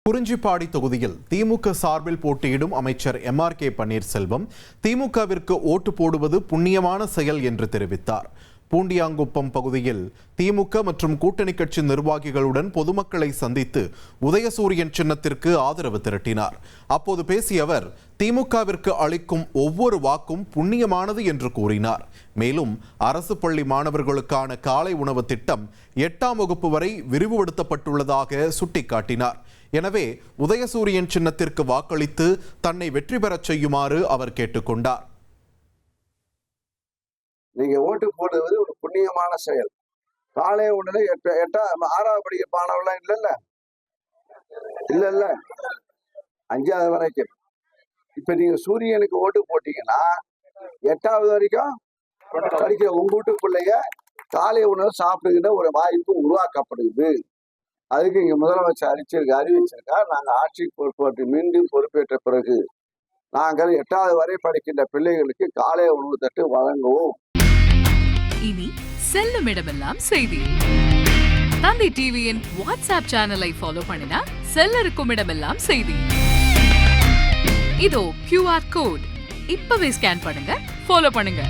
குறிஞ்சிப்பாடி தொகுதியில் திமுக சார்பில் போட்டியிடும் அமைச்சர் எம்.ஆர்.கே. பன்னீர்செல்வம் திமுகவிற்கு ஓட்டு போடுவது புண்ணியமான செயல் என்று தெரிவித்தார். பூண்டியாங்குப்பம் பகுதியில் திமுக மற்றும் கூட்டணி கட்சி நிர்வாகிகளுடன் பொதுமக்களை சந்தித்து உதயசூரியன் சின்னத்திற்கு ஆதரவு திரட்டினார். அப்போது பேசிய அவர் திமுகவிற்கு அளிக்கும் ஒவ்வொரு வாக்கும் புண்ணியமானது என்று கூறினார். மேலும் அரசு பள்ளி மாணவர்களுக்கான காலை உணவு திட்டம் 8ஆம் வகுப்பு வரை விரிவுபடுத்தப்பட்டுள்ளதாக சுட்டிக்காட்டினார். எனவே உதயசூரியன் சின்னத்திற்கு வாக்களித்து தன்னை வெற்றி பெறச் செய்யுமாறு அவர் கேட்டுக்கொண்டார். நீங்க ஓட்டு போடுவது ஒரு புண்ணியமான செயல். காலை உடனே 6ஆவது படிக்கிற மாணவர்லாம் இல்ல 5ஆவது வரைக்கும். இப்ப நீங்க சூரியனுக்கு ஓட்டு போட்டீங்கன்னா 8ஆவது வரைக்கும் படிக்கிற உங்க வீட்டுக்குள்ளேயே காலை உணவு சாப்பிடுகிற ஒரு வாய்ப்பு உருவாக்கப்படுது. அதுக்கு இங்க முதலமைச்சர் அறிவிச்சிருக்கார். நாங்கள் ஆட்சி பொறுப்பேற்று மீண்டும் பொறுப்பேற்ற பிறகு நாங்கள் 8ஆவது வரை படிக்கின்ற பிள்ளைகளுக்கு காலை உணவு தட்டு வழங்குவோம். இனி செல்லும் இடமெல்லாம் செய்தி. தந்தை டிவியின் வாட்ஸ்அப் சேனலை ஃபாலோ பண்ணினா செல்லருக்கும் இடமெல்லாம் செய்தி. இதோ QR கோட் இப்பவே ஸ்கேன் பண்ணுங்க, ஃபாலோ பண்ணுங்க.